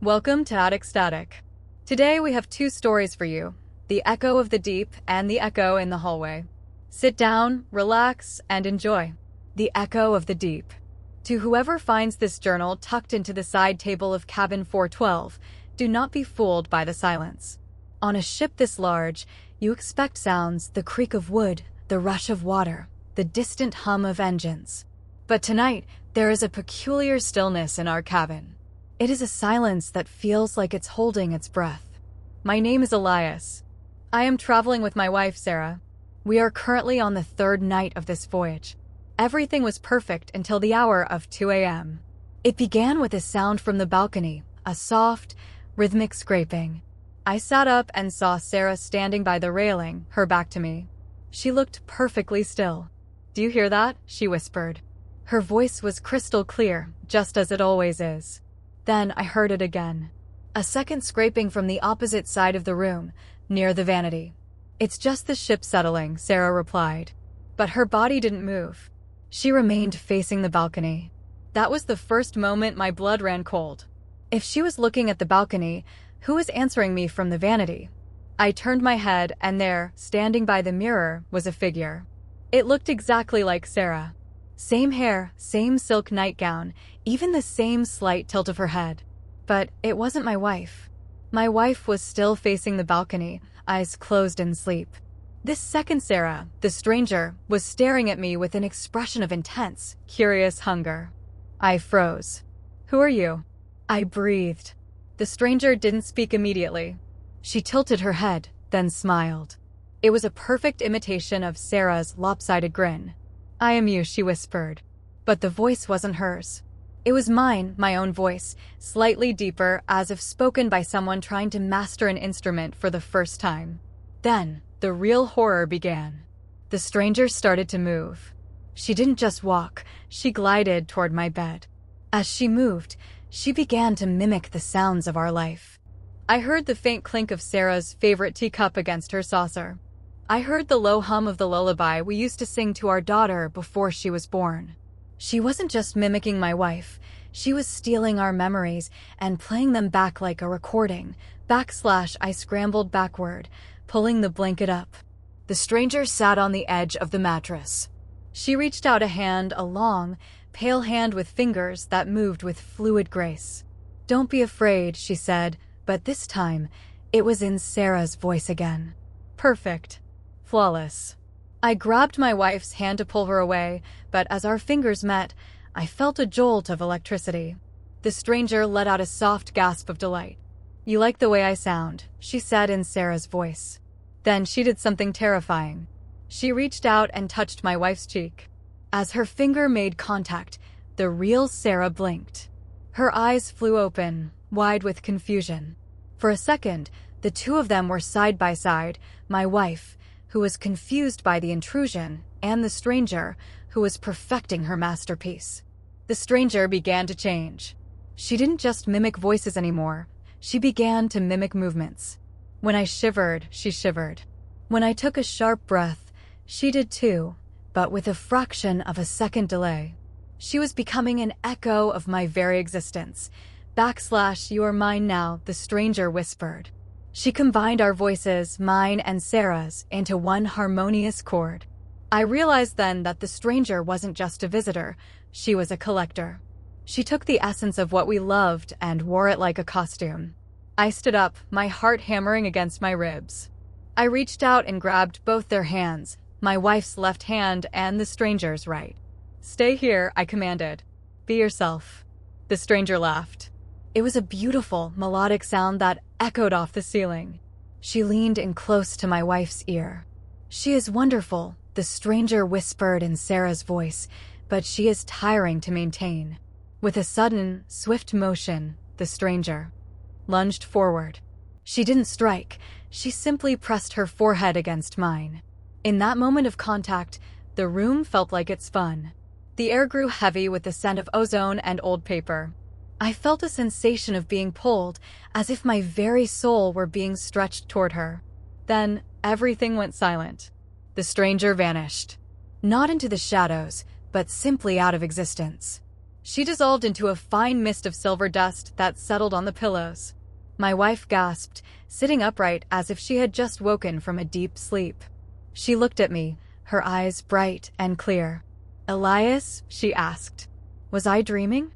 Welcome to Attic Static. Today we have two stories for you, the echo of the deep and the echo in the hallway. Sit down, relax, and enjoy. The echo of the deep. To whoever finds this journal tucked into the side table of cabin 412, do not be fooled by the silence. On a ship this large, you expect sounds, the creak of wood, the rush of water, the distant hum of engines. But tonight, there is a peculiar stillness in our cabin. It is a silence that feels like it's holding its breath. My name is Elias. I am traveling with my wife, Sarah. We are currently on the third night of this voyage. Everything was perfect until the hour of 2 a.m. It began with a sound from the balcony, a soft, rhythmic scraping. I sat up and saw Sarah standing by the railing, her back to me. She looked perfectly still. "Do you hear that?" she whispered. Her voice was crystal clear, just as it always is. Then I heard it again. A second scraping from the opposite side of the room, near the vanity. "It's just the ship settling," Sarah replied. But her body didn't move. She remained facing the balcony. That was the first moment my blood ran cold. If she was looking at the balcony, who was answering me from the vanity? I turned my head, and there, standing by the mirror, was a figure. It looked exactly like Sarah. Same hair, same silk nightgown, even the same slight tilt of her head. But it wasn't my wife. My wife was still facing the balcony, eyes closed in sleep. This second Sarah, the stranger, was staring at me with an expression of intense, curious hunger. I froze. "Who are you?" I breathed. The stranger didn't speak immediately. She tilted her head, then smiled. It was a perfect imitation of Sarah's lopsided grin. "I am you," she whispered. But the voice wasn't hers. It was mine, my own voice, slightly deeper, as if spoken by someone trying to master an instrument for the first time. Then, the real horror began. The stranger started to move. She didn't just walk, she glided toward my bed. As she moved, she began to mimic the sounds of our life. I heard the faint clink of Sarah's favorite teacup against her saucer. I heard the low hum of the lullaby we used to sing to our daughter before she was born. She wasn't just mimicking my wife, she was stealing our memories and playing them back like a recording. I scrambled backward, pulling the blanket up. The stranger sat on the edge of the mattress. She reached out a hand, a long, pale hand with fingers that moved with fluid grace. "Don't be afraid," she said, but this time, it was in Sarah's voice again. Perfect. Flawless. I grabbed my wife's hand to pull her away, but as our fingers met, I felt a jolt of electricity. The stranger let out a soft gasp of delight. "You like the way I sound," she said in Sarah's voice. Then she did something terrifying. She reached out and touched my wife's cheek. As her finger made contact, the real Sarah blinked. Her eyes flew open, wide with confusion. For a second, the two of them were side by side, my wife, who was confused by the intrusion, and the stranger, who was perfecting her masterpiece. The stranger began to change. She didn't just mimic voices anymore, she began to mimic movements. When I shivered, she shivered. When I took a sharp breath, she did too, but with a fraction of a second delay. She was becoming an echo of my very existence. "You are mine now," the stranger whispered. She combined our voices, mine and Sarah's, into one harmonious chord. I realized then that the stranger wasn't just a visitor, she was a collector. She took the essence of what we loved and wore it like a costume. I stood up, my heart hammering against my ribs. I reached out and grabbed both their hands, my wife's left hand and the stranger's right. "Stay here," I commanded. "Be yourself." The stranger laughed. It was a beautiful, melodic sound that echoed off the ceiling. She leaned in close to my wife's ear. "She is wonderful," the stranger whispered in Sarah's voice, "but she is tiring to maintain." With a sudden, swift motion, the stranger lunged forward. She didn't strike, she simply pressed her forehead against mine. In that moment of contact, the room felt like it spun. The air grew heavy with the scent of ozone and old paper. I felt a sensation of being pulled, as if my very soul were being stretched toward her. Then, everything went silent. The stranger vanished. Not into the shadows, but simply out of existence. She dissolved into a fine mist of silver dust that settled on the pillows. My wife gasped, sitting upright as if she had just woken from a deep sleep. She looked at me, her eyes bright and clear. "Elias?" she asked. Was I dreaming?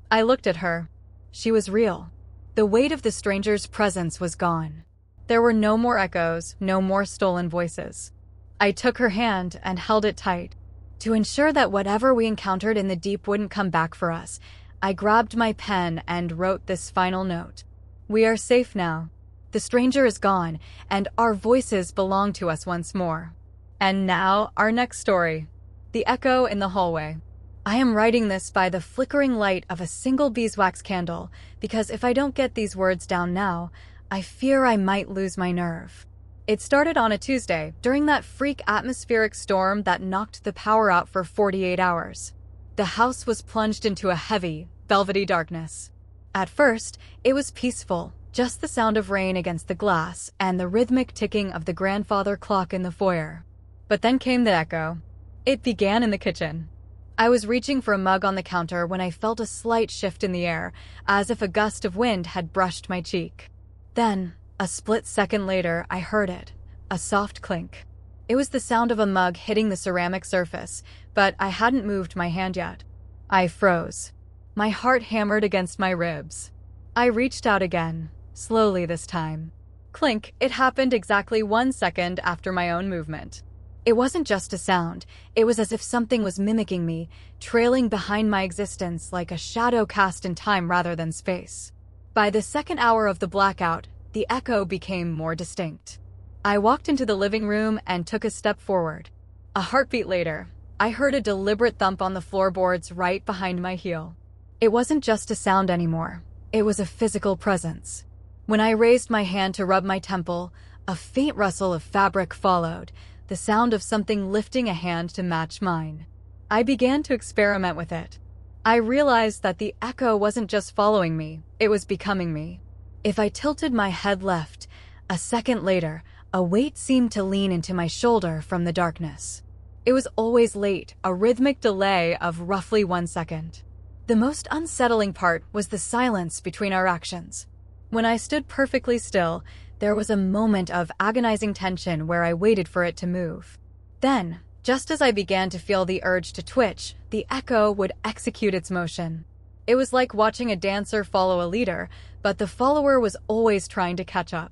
I looked at her. She was real. The weight of the stranger's presence was gone. There were no more echoes, no more stolen voices. I took her hand and held it tight. To ensure that whatever we encountered in the deep wouldn't come back for us, I grabbed my pen and wrote this final note. We are safe now. The stranger is gone, and our voices belong to us once more. And now, our next story. The Echo in the Hallway. I am writing this by the flickering light of a single beeswax candle, because if I don't get these words down now, I fear I might lose my nerve. It started on a Tuesday, during that freak atmospheric storm that knocked the power out for 48 hours. The house was plunged into a heavy, velvety darkness. At first, it was peaceful, just the sound of rain against the glass and the rhythmic ticking of the grandfather clock in the foyer. But then came the echo. It began in the kitchen. I was reaching for a mug on the counter when I felt a slight shift in the air, as if a gust of wind had brushed my cheek. Then, a split second later, I heard it, a soft clink. It was the sound of a mug hitting the ceramic surface, but I hadn't moved my hand yet. I froze. My heart hammered against my ribs. I reached out again, slowly this time. Clink, it happened exactly 1 second after my own movement. It wasn't just a sound, it was as if something was mimicking me, trailing behind my existence like a shadow cast in time rather than space. By the second hour of the blackout, the echo became more distinct. I walked into the living room and took a step forward. A heartbeat later, I heard a deliberate thump on the floorboards right behind my heel. It wasn't just a sound anymore, it was a physical presence. When I raised my hand to rub my temple, a faint rustle of fabric followed, the sound of something lifting a hand to match mine. I began to experiment with it. I realized that the echo wasn't just following me, it was becoming me. If I tilted my head left, a second later, a weight seemed to lean into my shoulder from the darkness. It was always late, a rhythmic delay of roughly 1 second. The most unsettling part was the silence between our actions. When I stood perfectly still, there was a moment of agonizing tension where I waited for it to move. Then, just as I began to feel the urge to twitch, the echo would execute its motion. It was like watching a dancer follow a leader, but the follower was always trying to catch up.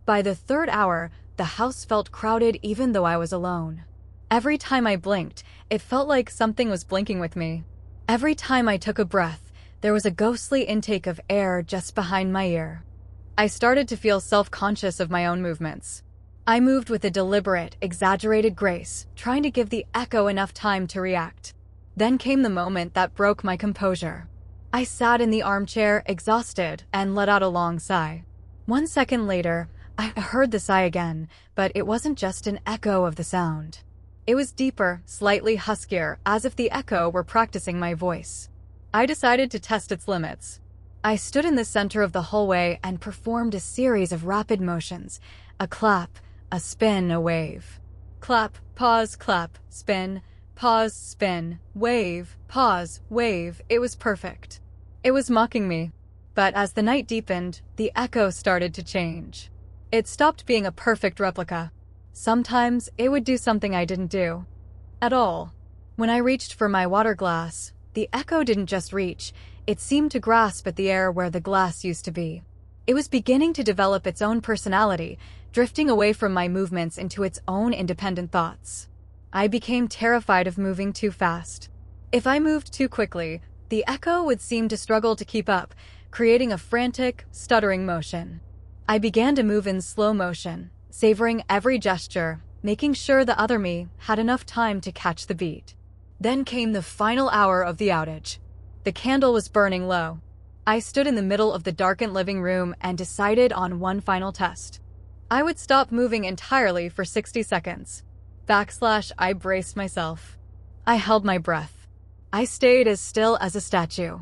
By the third hour, the house felt crowded even though I was alone. Every time I blinked, it felt like something was blinking with me. Every time I took a breath, there was a ghostly intake of air just behind my ear. I started to feel self-conscious of my own movements. I moved with a deliberate, exaggerated grace, trying to give the echo enough time to react. Then came the moment that broke my composure. I sat in the armchair, exhausted, and let out a long sigh. 1 second later, I heard the sigh again, but it wasn't just an echo of the sound. It was deeper, slightly huskier, as if the echo were practicing my voice. I decided to test its limits. I stood in the center of the hallway and performed a series of rapid motions. A clap, a spin, a wave. Clap, pause, clap, spin, pause, spin, wave, pause, wave. It was perfect. It was mocking me. But as the night deepened, the echo started to change. It stopped being a perfect replica. Sometimes it would do something I didn't do at all. When I reached for my water glass, the echo didn't just reach, it seemed to grasp at the air where the glass used to be. It was beginning to develop its own personality, drifting away from my movements into its own independent thoughts. I became terrified of moving too fast. If I moved too quickly, the echo would seem to struggle to keep up, creating a frantic, stuttering motion. I began to move in slow motion, savoring every gesture, making sure the other me had enough time to catch the beat. Then came the final hour of the outage. The candle was burning low. I stood in the middle of the darkened living room and decided on one final test. I would stop moving entirely for 60 seconds. I braced myself. I held my breath. I stayed as still as a statue.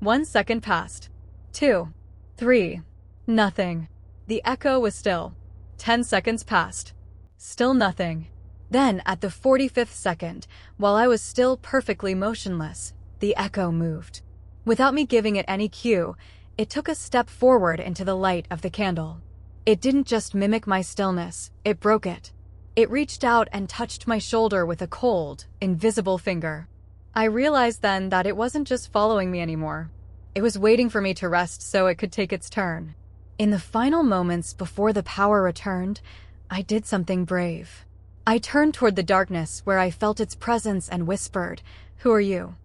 1 second passed. 2, 3, nothing. The echo was still. 10 seconds passed. Still nothing. Then, at the 45th second, while I was still perfectly motionless, the echo moved. Without me giving it any cue, it took a step forward into the light of the candle. It didn't just mimic my stillness, it broke it. It reached out and touched my shoulder with a cold, invisible finger. I realized then that it wasn't just following me anymore. It was waiting for me to rest so it could take its turn. In the final moments before the power returned, I did something brave. I turned toward the darkness where I felt its presence and whispered, "Who are you?"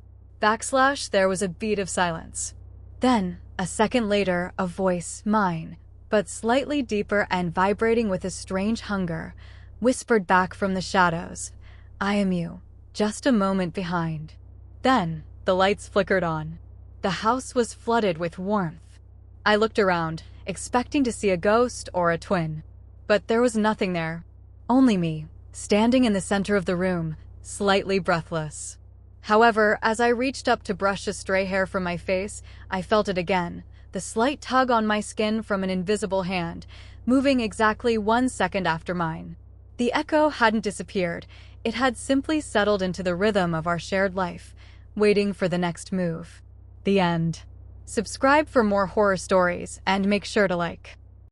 There was a beat of silence. Then, a second later, a voice, mine, but slightly deeper and vibrating with a strange hunger, whispered back from the shadows, "I am you, just a moment behind." Then, the lights flickered on. The house was flooded with warmth. I looked around, expecting to see a ghost or a twin. But there was nothing there. Only me, standing in the center of the room, slightly breathless. However, as I reached up to brush a stray hair from my face, I felt it again, the slight tug on my skin from an invisible hand, moving exactly 1 second after mine. The echo hadn't disappeared. It had simply settled into the rhythm of our shared life, waiting for the next move. The end. Subscribe for more horror stories and make sure to like.